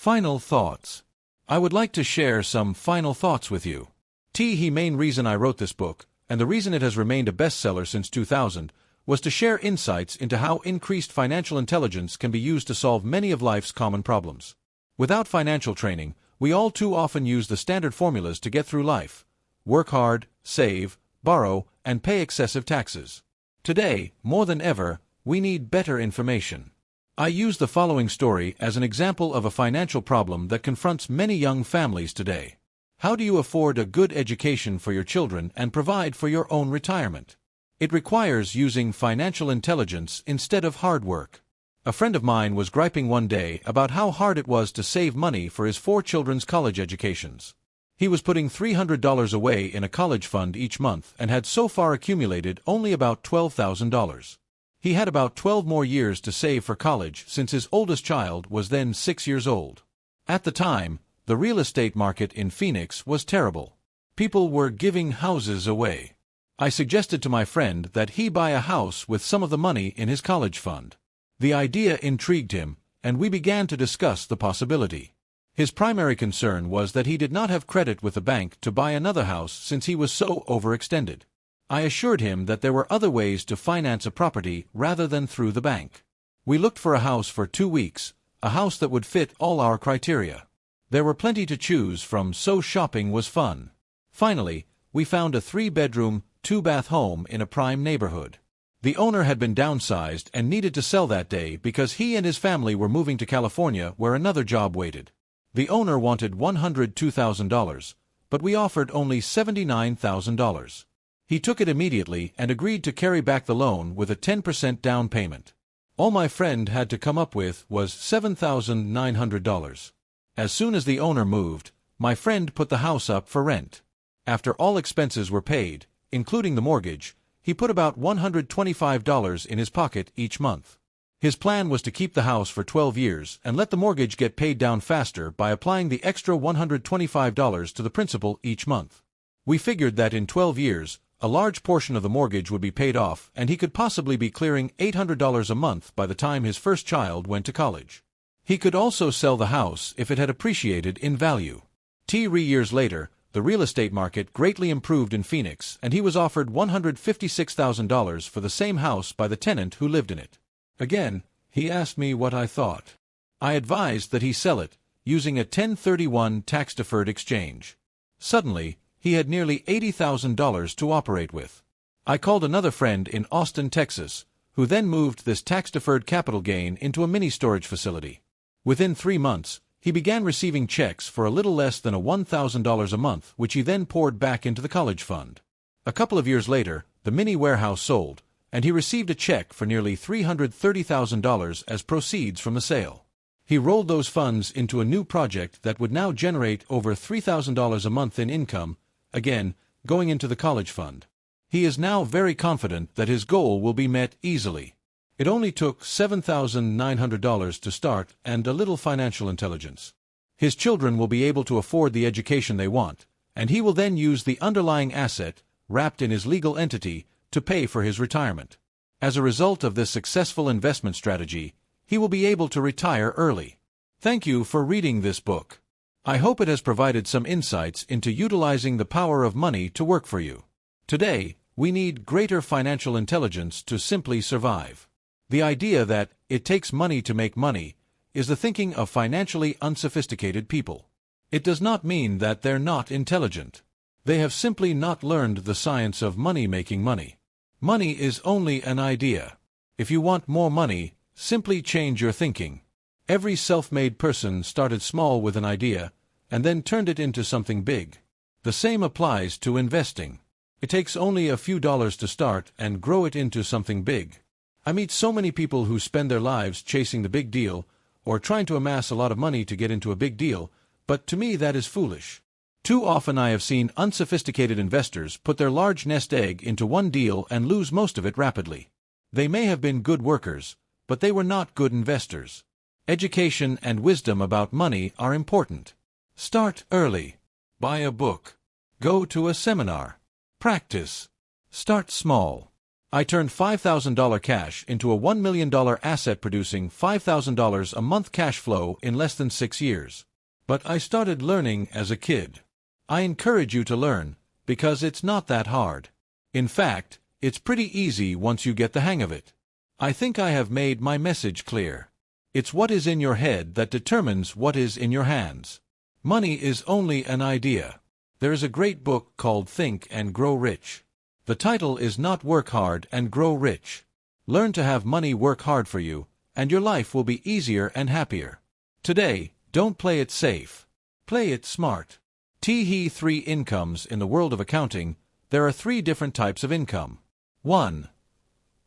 Final thoughts. I would like to share some final thoughts with you. The main reason I wrote this book, and the reason it has remained a bestseller since 2000, was to share insights into how increased financial intelligence can be used to solve many of life's common problems. Without financial training, we all too often use the standard formulas to get through life. Work hard, save, borrow, and pay excessive taxes. Today, more than ever, we need better information. I use the following story as an example of a financial problem that confronts many young families today. How do you afford a good education for your children and provide for your own retirement? It requires using financial intelligence instead of hard work. A friend of mine was griping one day about how hard it was to save money for his 4 children's college educations. He was putting $300 away in a college fund each month and had so far accumulated only about $12,000. He had about 12 more years to save for college since his oldest child was then 6 years old. At the time, the real estate market in Phoenix was terrible. People were giving houses away. I suggested to my friend that he buy a house with some of the money in his college fund. The idea intrigued him, and we began to discuss the possibility. His primary concern was that he did not have credit with the bank to buy another house since he was so overextended. I assured him that there were other ways to finance a property rather than through the bank. We looked for a house for 2 weeks, a house that would fit all our criteria. There were plenty to choose from, so shopping was fun. Finally, we found a 3-bedroom, 2-bath home in a prime neighborhood. The owner had been downsized and needed to sell that day because he and his family were moving to California where another job waited. The owner wanted $102,000, but we offered only $79,000. He took it immediately and agreed to carry back the loan with a 10% down payment. All my friend had to come up with was $7,900. As soon as the owner moved, my friend put the house up for rent. After all expenses were paid, including the mortgage, he put about $125 in his pocket each month. His plan was to keep the house for 12 years and let the mortgage get paid down faster by applying the extra $125 to the principal each month. We figured that in 12 years, a large portion of the mortgage would be paid off and he could possibly be clearing $800 a month by the time his first child went to college. He could also sell the house if it had appreciated in value. 3 years later, the real estate market greatly improved in Phoenix and he was offered $156,000 for the same house by the tenant who lived in it. Again, he asked me what I thought. I advised that he sell it, using a 1031 tax-deferred exchange. Suddenly, he had nearly $80,000 to operate with. I called another friend in Austin, Texas, who then moved this tax-deferred capital gain into a mini-storage facility. Within 3 months, he began receiving checks for a little less than $1,000 a month, which he then poured back into the college fund. A couple of years later, the mini warehouse sold, and he received a check for nearly $330,000 as proceeds from the sale. He rolled those funds into a new project that would now generate over $3,000 a month in income, again, going into the college fund. He is now very confident that his goal will be met easily. It only took $7,900 to start and a little financial intelligence. His children will be able to afford the education they want, and he will then use the underlying asset, wrapped in his legal entity, to pay for his retirement. As a result of this successful investment strategy, he will be able to retire early. Thank you for reading this book. I hope it has provided some insights into utilizing the power of money to work for you. Today, we need greater financial intelligence to simply survive. The idea that it takes money to make money is the thinking of financially unsophisticated people. It does not mean that they're not intelligent. They have simply not learned the science of making money. Money is only an idea. If you want more money, simply change your thinking. Every self-made person started small with an idea and then turned it into something big. The same applies to investing. It takes only a few dollars to start and grow it into something big. I meet so many people who spend their lives chasing the big deal or trying to amass a lot of money to get into a big deal, but to me that is foolish. Too often I have seen unsophisticated investors put their large nest egg into one deal and lose most of it rapidly. They may have been good workers, but they were not good investors. Education and wisdom about money are important. Start early. Buy a book. Go to a seminar. Practice. Start small. I turned $5,000 cash into a $1 million asset, producing $5,000 a month cash flow in less than 6 years. But I started learning as a kid. I encourage you to learn, because it's not that hard. In fact, it's pretty easy once you get the hang of it. I think I have made my message clear. It's what is in your head that determines what is in your hands. Money is only an idea. There is a great book called Think and Grow Rich. The title is not Work Hard and Grow Rich. Learn to have money work hard for you, and your life will be easier and happier. Today, don't play it safe. Play it smart. T 3 incomes. In the world of accounting, there are 3 different types of income. 1.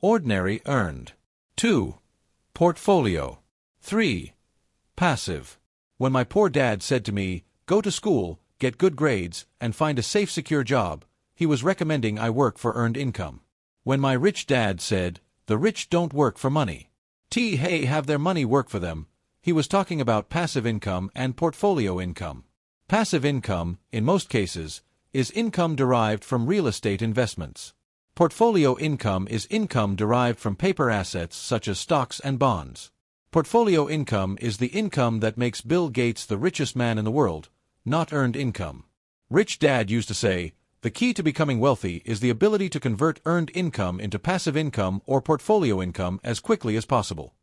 Ordinary earned. 2. Portfolio. 3. Passive. When my poor dad said to me, "Go to school, get good grades, and find a safe, secure job," he was recommending I work for earned income. When my rich dad said, "The rich don't work for money. They have their money work for them," he was talking about passive income and portfolio income. Passive income, in most cases, is income derived from real estate investments. Portfolio income is income derived from paper assets such as stocks and bonds. Portfolio income is the income that makes Bill Gates the richest man in the world, not earned income. Rich Dad used to say, "The key to becoming wealthy is the ability to convert earned income into passive income or portfolio income as quickly as possible."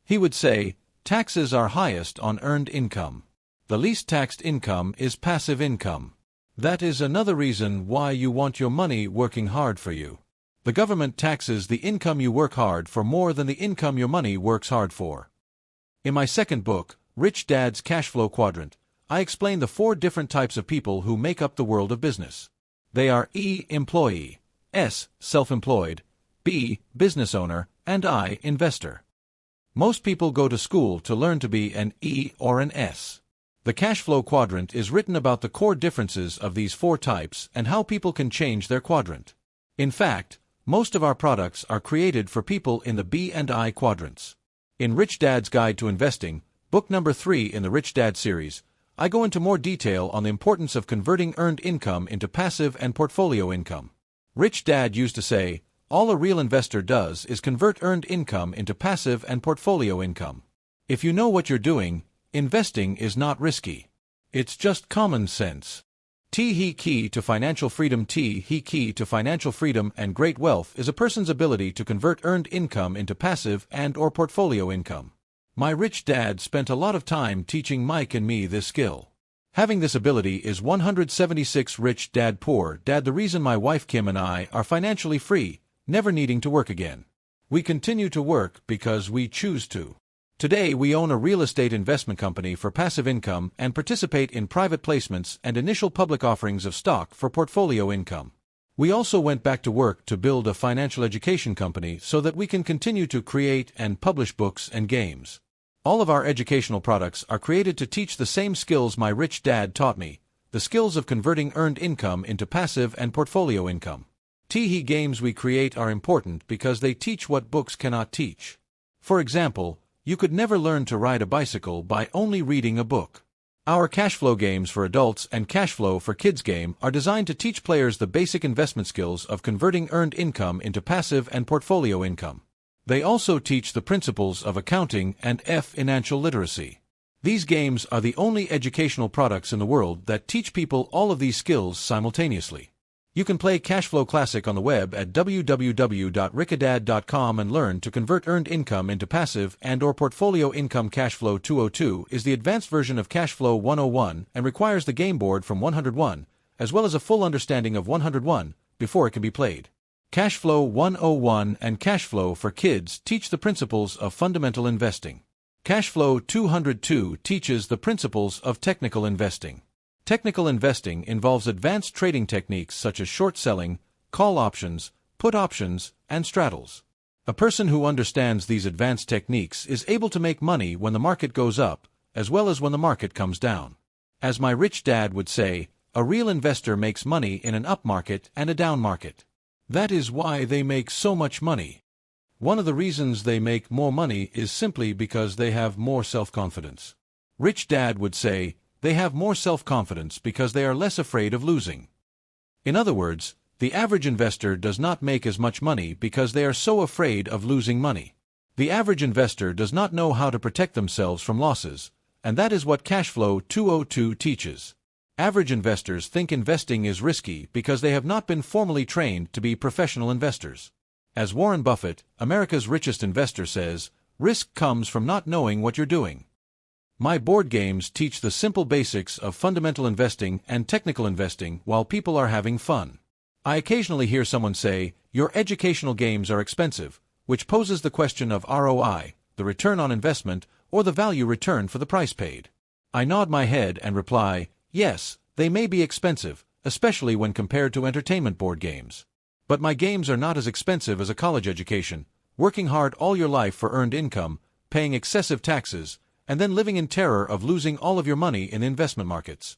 He would say, "Taxes are highest on earned income. The least taxed income is passive income. That is another reason why you want your money working hard for you. The government taxes the income you work hard for more than the income your money works hard for." In my second book, Rich Dad's Cash Flow Quadrant, I explain the 4 different types of people who make up the world of business. They are E. Employee, S. Self-employed, B. Business owner, and I. Investor. Most people go to school to learn to be an E or an S. The cash flow quadrant is written about the core differences of these 4 types and how people can change their quadrant. In fact, most of our products are created for people in the B and I quadrants. In Rich Dad's Guide to Investing, book number 3 in the Rich Dad series, I go into more detail on the importance of converting earned income into passive and portfolio income. Rich Dad used to say, "All a real investor does is convert earned income into passive and portfolio income. If you know what you're doing, investing is not risky. It's just common sense." Key to financial freedom. Key to financial freedom and great wealth is a person's ability to convert earned income into passive and or portfolio income. My rich dad spent a lot of time teaching Mike and me this skill. Having this ability is 176. Rich Dad Poor Dad. The reason my wife Kim and I are financially free, never needing to work again. We continue to work because we choose to. Today we own a real estate investment company for passive income and participate in private placements and initial public offerings of stock for portfolio income. We also went back to work to build a financial education company so that we can continue to create and publish books and games. All of our educational products are created to teach the same skills my rich dad taught me, the skills of converting earned income into passive and portfolio income. Games we create are important because they teach what books cannot teach. For example, you could never learn to ride a bicycle by only reading a book. Our cash flow games for adults and cash flow for kids game are designed to teach players the basic investment skills of converting earned income into passive and portfolio income. They also teach the principles of accounting and financial literacy. These games are the only educational products in the world that teach people all of these skills simultaneously. You can play Cashflow Classic on the web at www.rickadad.com and learn to convert earned income into passive and or portfolio income. Cashflow 202 is the advanced version of Cashflow 101 and requires the game board from 101, as well as a full understanding of 101, before it can be played. Cashflow 101 and Cashflow for Kids teach the principles of fundamental investing. Cashflow 202 teaches the principles of technical investing. Technical investing involves advanced trading techniques such as short selling, call options, put options, and straddles. A person who understands these advanced techniques is able to make money when the market goes up, as well as when the market comes down. As my rich dad would say, a real investor makes money in an up market and a down market. That is why they make so much money. One of the reasons they make more money is simply because they have more self-confidence. Rich Dad would say, they have more self-confidence because they are less afraid of losing. In other words, The average investor does not make as much money because they are so afraid of losing money. The average investor does not know how to protect themselves from losses, and that is what Cashflow 202 teaches. Average investors think investing is risky because they have not been formally trained to be professional investors. As Warren Buffett, America's richest investor, says, risk comes from not knowing what you're doing. My board games teach the simple basics of fundamental investing and technical investing while people are having fun. I occasionally hear someone say, your educational games are expensive, which poses the question of ROI, the return on investment, or the value return for the price paid. I nod my head and reply, yes, they may be expensive, especially when compared to entertainment board games. But my games are not as expensive as a college education, working hard all your life for earned income, paying excessive taxes, and then living in terror of losing all of your money in investment markets.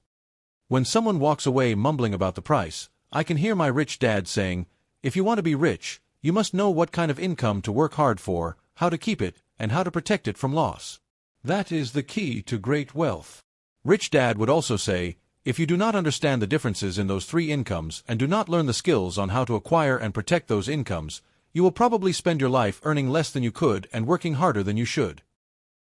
When someone walks away mumbling about the price, I can hear my rich dad saying, if you want to be rich, you must know what kind of income to work hard for, how to keep it, and how to protect it from loss. That is the key to great wealth. Rich Dad would also say, if you do not understand the differences in those three incomes and do not learn the skills on how to acquire and protect those incomes, you will probably spend your life earning less than you could and working harder than you should.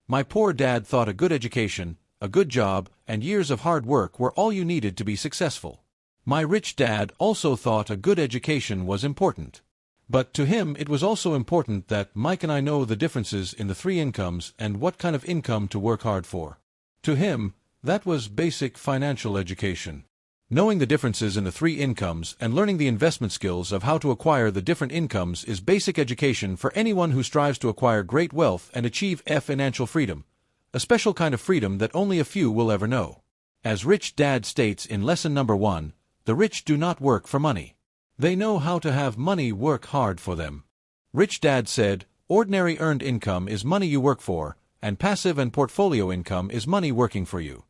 My poor dad thought a good education, a good job, and years of hard work were all you needed to be successful. My rich dad also thought a good education was important. But to him it was also important that Mike and I know the differences in the three incomes and what kind of income to work hard for. To him, that was basic financial education. Knowing the differences in the three incomes and learning the investment skills of how to acquire the different incomes is basic education for anyone who strives to acquire great wealth and achieve financial freedom, a special kind of freedom that only a few will ever know. As Rich Dad states in lesson number 1, the rich do not work for money. They know how to have money work hard for them. Rich Dad said, ordinary earned income is money you work for, and passive and portfolio income is money working for you.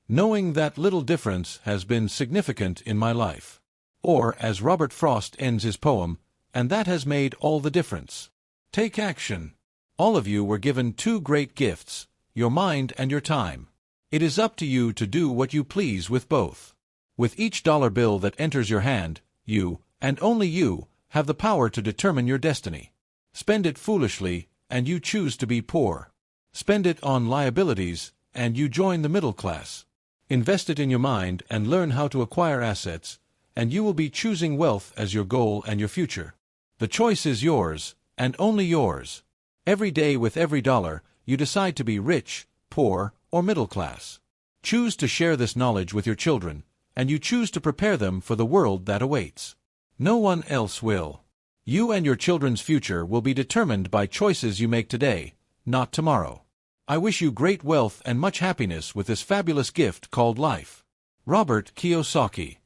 Knowing that little difference has been significant in my life. Or, as Robert Frost ends his poem, and that has made all the difference. Take action. All of you were given two great gifts, your mind and your time. It is up to you to do what you please with both. With each dollar bill that enters your hand, you, and only you, have the power to determine your destiny. Spend it foolishly, and you choose to be poor. Spend it on liabilities, and you join the middle class. Invest it in your mind and learn how to acquire assets, and you will be choosing wealth as your goal and your future. The choice is yours, and only yours. Every day with every dollar, you decide to be rich, poor, or middle class. Choose to share this knowledge with your children, and you choose to prepare them for the world that awaits. No one else will. You and your children's future will be determined by choices you make today, not tomorrow. I wish you great wealth and much happiness with this fabulous gift called life. Robert Kiyosaki.